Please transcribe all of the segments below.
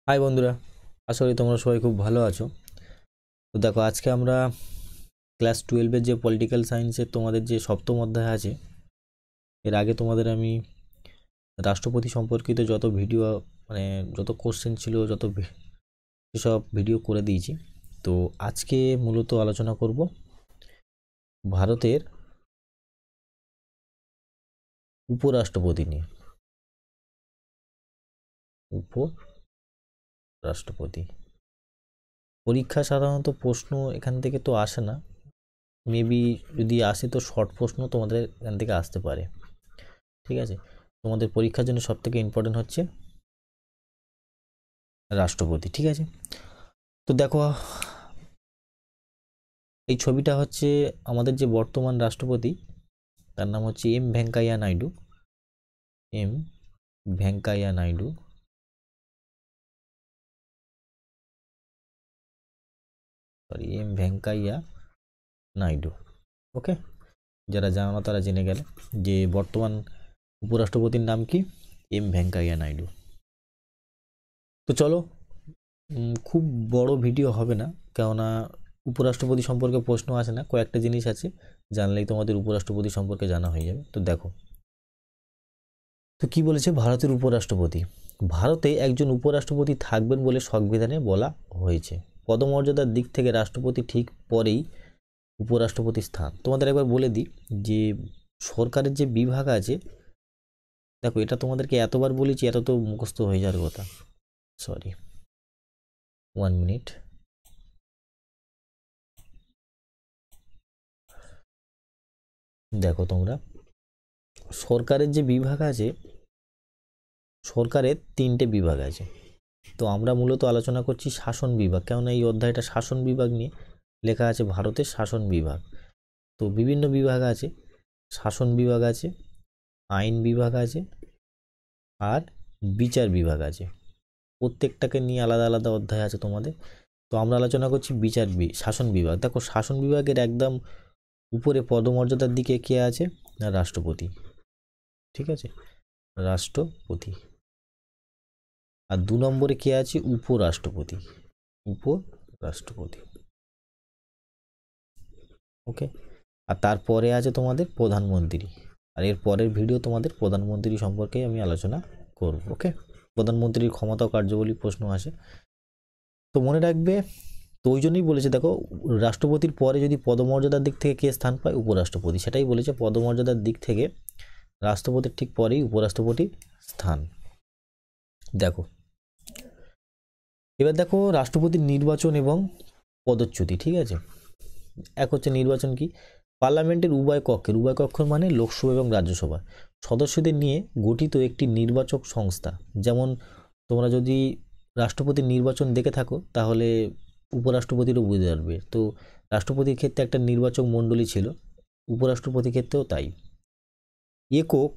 High বন্ধুরা, আশা করি তোমরা সবাই খুব ভালো আছো। তো দেখো, আজকে আমরা ক্লাস 12-এর যে পলিটিক্যাল সায়েন্সের তোমাদের যে সপ্তম অধ্যায় আছে, এর আগে তোমাদের আমি রাষ্ট্রপতি সম্পর্কিত যত ভিডিও, মানে যত কোশ্চেন ছিল, সব ভিডিও করে দিয়েছি। তো আজকে মূলত আলোচনা করব ভারতের উপরাষ্ট্রপতি নিয়ে। উপরাষ্ট্রপতি পরীক্ষা সাধারণত প্রশ্ন এখান থেকে তো আসে না, মেবি যদি আসে তো শর্ট প্রশ্ন তোমাদের এখান থেকে আসতে পারে। ঠিক আছে, তোমাদের পরীক্ষার জন্য সব থেকে ইম্পর্টেন্ট হচ্ছে রাষ্ট্রপতি। ঠিক আছে, তো দেখো, এই ছবিটা হচ্ছে আমাদের যে বর্তমান রাষ্ট্রপতি, তার নাম হচ্ছে M Venkaiah Naidu. M Venkaiah Naidu, M Venkaiah Naidu. Okay, যারা জানো না তারা জেনে গেলে যে বর্তমান উপরাষ্ট্রপতির নাম কি, এম ভেঙ্কাইয়া নাইডু। তো চলো, খুব বড় ভিডিও হবে না, কেননা উপরাষ্ট্রপতি সম্পর্কে প্রশ্ন আসে না, কয়েকটা জিনিস আছে জানলেই তোমাদের উপরাষ্ট্রপতি সম্পর্কে জানা হয়ে যাবে। তো দেখো, তো কি বলেছে ভারতের উপরাষ্ট্রপতি, ভারতে একজন উপরাষ্ট্রপতি থাকবেন বলে সংবিধানে বলা হয়েছে। পদমর্যাদার দিক থেকে রাষ্ট্রপতি ঠিক পরেই উপরাষ্ট্রপতির স্থান। তোমাদের একবার বলে দিই যে সরকারের যে বিভাগ আছে, দেখো এটা তোমাদেরকে এতবার বলেছি, এত তো মুখস্থ হয়ে যাওয়ার কথা। Sorry, 1 minute. দেখো তোমরা, সরকারের যে বিভাগ আছে, সরকারের 3টে বিভাগ আছে। তো আমরা মূলত আলোচনা করছি শাসন বিভাগ, কেননা এই অধ্যায়টা শাসন বিভাগ নিয়ে লেখা আছে, ভারতের শাসন বিভাগ। তো বিভিন্ন বিভাগ আছে, শাসন বিভাগ আছে, আইন বিভাগ আছে, আর বিচার বিভাগ আছে। প্রত্যেকটাকে নিয়ে আলাদা আলাদা অধ্যায় আছে তোমাদের। তো আমরা আলোচনা করছি শাসন বিভাগ। দেখো, শাসন বিভাগের একদম উপরে পদমর্যাদার দিকে কে আছে না, রাষ্ট্রপতি। ঠিক আছে, রাষ্ট্রপতি। আর 2 নম্বরে কে আছে, উপরাষ্ট্রপতি। উপরাষ্ট্রপতি, ওকে। আর তারপরে আছে তোমাদের প্রধানমন্ত্রী। আর এর পরের ভিডিও তোমাদের প্রধানমন্ত্রী সম্পর্কে আমি আলোচনা করব। ওকে, প্রধানমন্ত্রীর ক্ষমতা ও কার্যাবলী প্রশ্ন আসে, তো মনে রাখবে। তো ওই জন্যই বলেছে, দেখো, রাষ্ট্রপতির পরে যদি পদমর্যাদার দিক থেকে কে স্থান পায়, উপরাষ্ট্রপতি। সেটাই বলেছে, পদমর্যাদার দিক থেকে রাষ্ট্রপতির ঠিক পরেই উপরাষ্ট্রপতির স্থান। দেখো, এবার দেখো রাষ্ট্রপতির নির্বাচন এবং পদচ্যুতি। ঠিক আছে, এক হচ্ছে নির্বাচন কি, পার্লামেন্টের উভয় কক্ষ মানে লোকসভা এবং রাজ্যসভা সদস্যদের নিয়ে গঠিত একটি নির্বাচক সংস্থা। যেমন তোমরা যদি রাষ্ট্রপতির নির্বাচন দেখে থাকো তাহলে উপরাষ্ট্রপতিরও বুঝতে পারবে। তো রাষ্ট্রপতির ক্ষেত্রে একটা নির্বাচক মণ্ডলী ছিল, উপরাষ্ট্রপতির ক্ষেত্রেও তাই। একক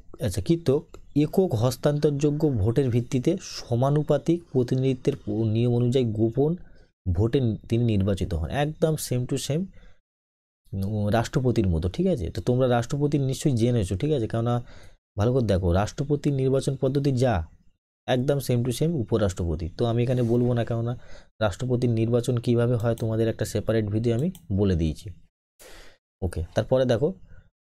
কৃতক একক হস্তান্তরযোগ্য ভোটের ভিত্তিতে সমানুপাতিক প্রতিনিধিত্বের নিয়ম অনুযায়ী গোপন ভোটে তিনি নির্বাচিত হন, একদম সেম টু সেম রাষ্ট্রপতির মতো। ঠিক আছে, তো তোমরা রাষ্ট্রপতির নিশ্চয়ই জেনেছো। ঠিক আছে, কেননা ভালো করে দেখো, রাষ্ট্রপতির নির্বাচন পদ্ধতি যা একদম সেম টু সেম উপরাষ্ট্রপতি। তো আমি এখানে বলবো না, কেননা রাষ্ট্রপতির নির্বাচন কিভাবে হয় তোমাদের একটা সেপারেট ভিডিও আমি বলে দিয়েছি। ওকে, তারপরে দেখো,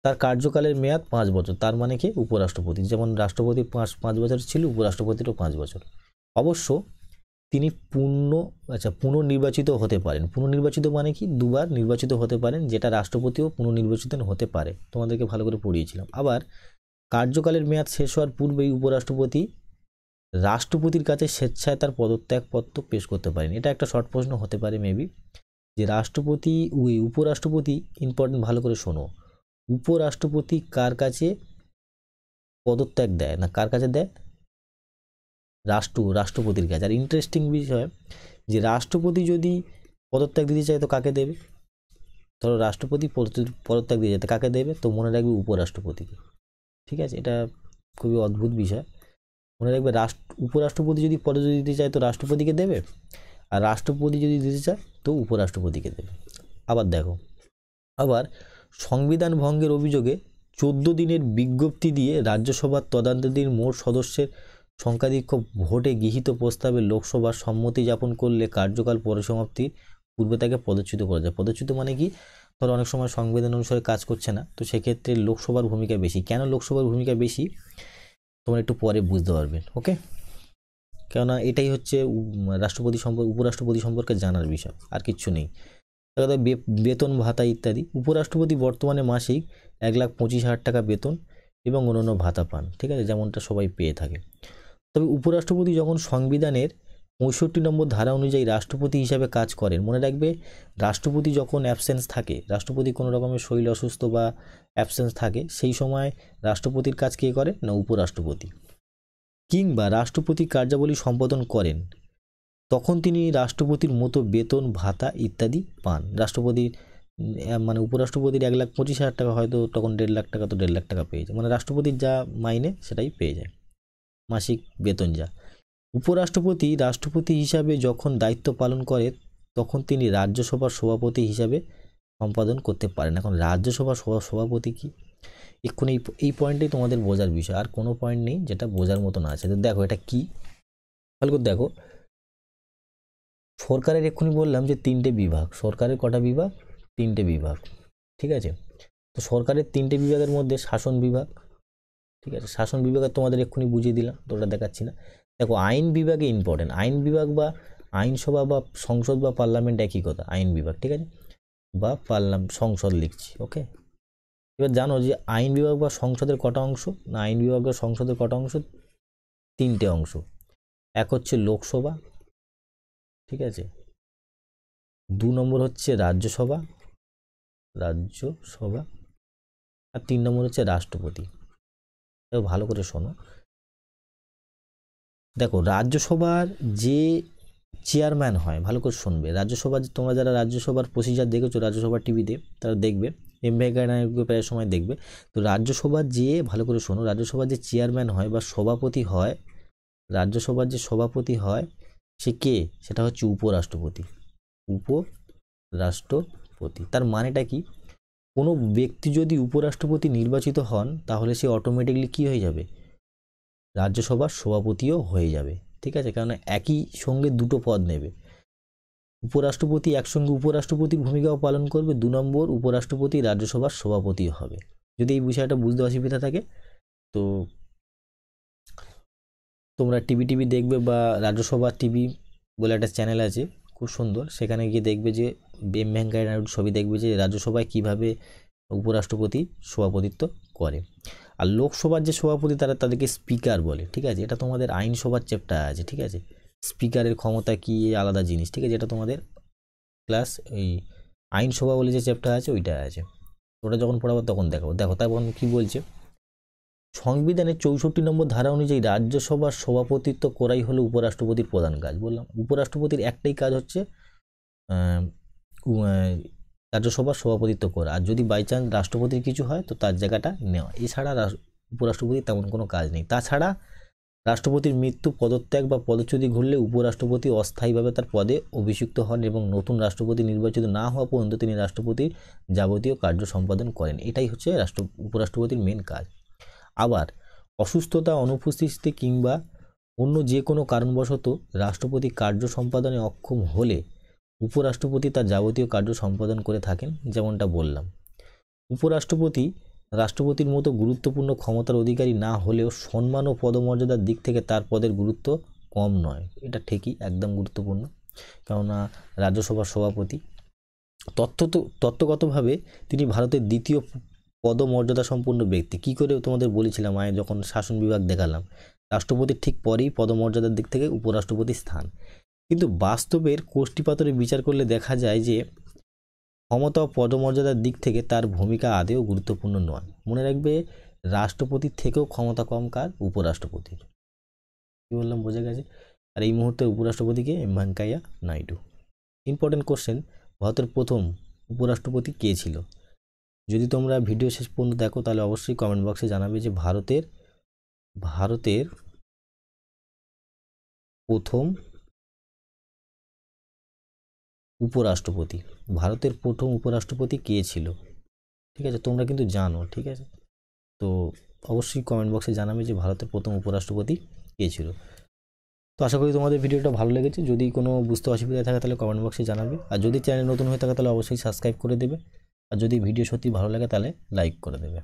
তার কার্যকালের মেয়াদ 5 বছর। তার মানে কি, উপরাষ্ট্রপতি যেমন রাষ্ট্রপতির 5 বছর ছিল, উপরাষ্ট্রপতিরও 5 বছর। অবশ্য তিনি পুনর্নির্বাচিত হতে পারেন। পুনর্নির্বাচিত মানে কি, দুবার নির্বাচিত হতে পারেন, যেটা রাষ্ট্রপতিও পুনর্নির্বাচিত হতে পারে, তোমাদেরকে ভালো করে পড়িয়েছিলাম। আবার কার্যকালের মেয়াদ শেষ হওয়ার পূর্বেই উপরাষ্ট্রপতি রাষ্ট্রপতির কাছে স্বেচ্ছায় তার পদত্যাগপত্র পেশ করতে পারেন। এটা একটা শর্ট প্রশ্ন হতে পারে মেবি, যে রাষ্ট্রপতি উপরাষ্ট্রপতি, ইম্পর্টেন্ট, ভালো করে শোনো, উপরাষ্ট্রপতি কার কাছে পদত্যাগ দেয় না, কার কাছে দেয়, রাষ্ট্রপতির কাছে। আর ইন্টারেস্টিং বিষয় যে রাষ্ট্রপতি যদি পদত্যাগ দিতে চায় তো কাকে দেবে, ধরো রাষ্ট্রপতি পদত্যাগ দিয়ে যেতে কাকে দেবে, তো মনে রাখবে উপরাষ্ট্রপতিকে। ঠিক আছে, এটা খুবই অদ্ভুত বিষয়, মনে রাখবে। উপরাষ্ট্রপতি যদি পদত্যাগ দিতে চায় তো রাষ্ট্রপতিকে দেবে, আর রাষ্ট্রপতি যদি দিতে চায় তো উপরাষ্ট্রপতিকে দেবে। আবার দেখো, আবার সংবিধান ভঙ্গের অভিযোগে 14 দিনের বিজ্ঞপ্তি দিয়ে রাজ্যসভার তদন্তাধীন মোট সদস্যের সংখ্যাধিক্য ভোটে গৃহীত প্রস্তাবে লোকসভার সম্মতি জ্ঞাপন করলে কার্যকাল পরিসমাপ্তির পূর্বে তাকে পদচ্যুত করা যায়। পদচ্যুত মানে কি, ধরো অনেক সময় সংবিধান অনুসারে কাজ করছে না, তো সেক্ষেত্রে লোকসভার ভূমিকা বেশি। কেন লোকসভার ভূমিকা বেশি তোমরা একটু পরে বুঝতে পারবেন, ওকে। কেননা এটাই হচ্ছে রাষ্ট্রপতি সম্পর্কে, উপরাষ্ট্রপতি সম্পর্কে জানার বিষয়, আর কিচ্ছু নেই। বেতন ভাতা ইত্যাদি। উপরাষ্ট্রপতি বর্তমানে মাসিক 1,25,000 টাকা বেতন এবং অন্যান্য ভাতা পান, ঠিক আছে, যেমনটা সবাই পেয়ে থাকে। তবে উপরাষ্ট্রপতি যখন সংবিধানের 65 নম্বর ধারা অনুযায়ী রাষ্ট্রপতি হিসাবে কাজ করেন, মনে রাখবে রাষ্ট্রপতি যখন অ্যাবসেন্স থাকে, রাষ্ট্রপতি কোনো রকমের শরীর অসুস্থ বা অ্যাবসেন্স থাকে, সেই সময় রাষ্ট্রপতির কাজ কে করে না, উপরাষ্ট্রপতি। কিংবা রাষ্ট্রপতি কার্যাবলী সম্পাদন করেন, তখন তিনি রাষ্ট্রপতির মতো বেতন ভাতা ইত্যাদি পান। রাষ্ট্রপতির মানে উপরাষ্ট্রপতির 1,25,000 টাকা হয়তো তখন 1.5 লাখ টাকা, তো 1.5 লাখ টাকা পেয়ে যায়, মানে রাষ্ট্রপতির যা মাইনে সেটাই পেয়ে যায়, মাসিক বেতন যা। উপরাষ্ট্রপতি রাষ্ট্রপতি হিসাবে যখন দায়িত্ব পালন করে, তখন তিনি রাজ্যসভার সভাপতি হিসাবে সম্পাদন করতে পারেন। এখন রাজ্যসভার সভাপতি কি, এক্ষুনি এই পয়েন্টেই তোমাদের বোঝার বিষয়, আর কোনো পয়েন্ট নেই যেটা বোঝার মতো না আছে। তো দেখো এটা কি, ভালো করে দেখো। সরকারের এক্ষুনি বললাম যে 3টে বিভাগ, সরকারের কটা বিভাগ, 3টে বিভাগ, ঠিক আছে। তো সরকারের 3টে বিভাগের মধ্যে শাসন বিভাগ, ঠিক আছে, শাসন বিভাগে তোমাদের এক্ষুনি বুঝিয়ে দিলাম, তো ওটা দেখাচ্ছি না। দেখো আইন বিভাগে ইম্পর্টেন্ট, আইন বিভাগ বা আইনসভা বা সংসদ বা পার্লামেন্ট একই কথা, আইন বিভাগ, ঠিক আছে, বা সংসদ লিখছি, ওকে। এবার জানো যে আইন বিভাগ বা সংসদের কটা অংশ না, আইন বিভাগ বা সংসদের কটা অংশ, 3টে অংশ। এক হচ্ছে লোকসভা, ঠিক আছে, 2 নম্বর হচ্ছে রাজ্যসভা, আর 3 নম্বর হচ্ছে রাষ্ট্রপতি। ভালো করে শোনো, দেখো রাজ্যসভার যে চেয়ারম্যান হয়, ভালো করে শুনবে, রাজ্যসভার তোমরা যারা রাজ্যসভার প্রসিজার দেখেছো রাজ্যসভার টিভিতে, তারা দেখবে, এম ভেঙ্কাইয়া নাইডুকে প্রায় সময় দেখবে। তো রাজ্যসভার যে, ভালো করে শোনো, রাজ্যসভার যে চেয়ারম্যান হয় বা সভাপতি হয়, রাজ্যসভার যে সভাপতি হয় সে কে, সেটা হচ্ছে উপরাষ্ট্রপতি। উপরাষ্ট্রপতি তার মানেটা কি, কোনো ব্যক্তি যদি উপরাষ্ট্রপতি নির্বাচিত হন, তাহলে সে অটোমেটিকলি কি হয়ে যাবে, রাজ্যসভার সভাপতিও হয়ে যাবে, ঠিক আছে। কারণ একই সঙ্গে 2টো পদ নেবে। উপরাষ্ট্রপতি একসঙ্গে উপরাষ্ট্রপতির ভূমিকাও পালন করবে, 2 নম্বর উপরাষ্ট্রপতি রাজ্যসভার সভাপতি হবে। যদি এই বিষয়টা বুঝতে অসুবিধা থাকে, তো তোমরা টিভি দেখবে, বা রাজ্যসভা টিভি বলে একটা চ্যানেল আছে খুব সুন্দর, সেখানে গিয়ে দেখবে যে এম ভেঙ্কাইয়া নাইডুর ছবি, দেখবে যে রাজ্যসভায় কিভাবে উপরাষ্ট্রপতি সভাপতিত্ব করে। আর লোকসভার যে সভাপতি তাদেরকে স্পিকার বলে, ঠিক আছে। এটা তোমাদের আইনসভার চ্যাপ্টার আছে, ঠিক আছে। স্পিকারের ক্ষমতা কি আলাদা জিনিস, ঠিক আছে, এটা তোমাদের ক্লাস এই আইনসভা বলে যে চ্যাপ্টার আছে ওইটা আছে, ওটা যখন পড়াবো তখন দেখাবো। দেখো তারপর কি বলছে, সংবিধানের 64 নম্বর ধারা অনুযায়ী রাজ্যসভার সভাপতিত্ব করাই হলো উপরাষ্ট্রপতির প্রধান কাজ। বললাম উপরাষ্ট্রপতির একটাই কাজ হচ্ছে রাজ্যসভার সভাপতিত্ব করা, আর যদি বাই চান্স রাষ্ট্রপতির কিছু হয় তো তার জায়গাটা নেওয়া, এছাড়া উপরাষ্ট্রপতির তেমন কোনো কাজ নেই। তাছাড়া রাষ্ট্রপতির মৃত্যু, পদত্যাগ বা পদচ্যুতি ঘটলে উপরাষ্ট্রপতি অস্থায়ীভাবে তার পদে অভিষিক্ত হন এবং নতুন রাষ্ট্রপতি নির্বাচিত না হওয়া পর্যন্ত তিনি রাষ্ট্রপতির যাবতীয় কার্য সম্পাদন করেন। এটাই হচ্ছে উপরাষ্ট্রপতির মেন কাজ। আবার অসুস্থতা, অনুপস্থিতি কিংবা অন্য যে কোনো কারণবশত রাষ্ট্রপতি কার্য সম্পাদনে অক্ষম হলে উপরাষ্ট্রপতি তার যাবতীয় কার্য সম্পাদন করে থাকেন, যেমনটা বললাম। উপরাষ্ট্রপতি রাষ্ট্রপতির মতো গুরুত্বপূর্ণ ক্ষমতার অধিকারী না হলেও সম্মান ও পদমর্যাদার দিক থেকে তার পদের গুরুত্ব কম নয়। এটা ঠিকই, একদম গুরুত্বপূর্ণ, কেননা রাজ্যসভার সভাপতি। তত্ত্বগতভাবে তিনি ভারতের দ্বিতীয় পদমর্যাদা সম্পন্ন ব্যক্তি। কি করে তোমাদের বলেছিলাম যখন শাসন বিভাগ দেখালাম, রাষ্ট্রপতির ঠিক পরেই পদমর্যাদার দিক থেকে উপরাষ্ট্রপতির স্থান। কিন্তু বাস্তবের কোষ্ঠীপাতরে বিচার করলে দেখা যায় যে ক্ষমতা ও পদমর্যাদার দিক থেকে তার ভূমিকা আদেও গুরুত্বপূর্ণ নয়। মনে রাখবে রাষ্ট্রপতির থেকেও ক্ষমতা কম কার, উপরাষ্ট্রপতির। কি বললাম বোঝা গেছে। আর এই মুহূর্তে উপরাষ্ট্রপতিকে M Venkaiah Naidu. Important question, ভারতের প্রথম উপরাষ্ট্রপতি কে ছিল? যদি তোমরা ভিডিও শেষ পর্যন্ত দেখো তাহলে অবশ্যই কমেন্ট বক্সে জানাবে যে ভারতের প্রথম উপরাষ্ট্রপতি, ভারতের প্রথম উপরাষ্ট্রপতি কে ছিল, ঠিক আছে। তোমরা কিন্তু জানো, ঠিক আছে। তো অবশ্যই কমেন্ট বক্সে জানাবে যে ভারতের প্রথম উপরাষ্ট্রপতি কে ছিল। তো আশা করি তোমাদের ভিডিওটা ভালো লেগেছে। যদি কোনো বুঝতে অসুবিধা থাকে তাহলে কমেন্ট বক্সে জানাবে, আর যদি চ্যানেল নতুন হয়ে থাকে তাহলে অবশ্যই সাবস্ক্রাইব করে দেবে, আর যদি ভিডিও সত্যি ভালো লাগে তাহলে লাইক করে দেবে।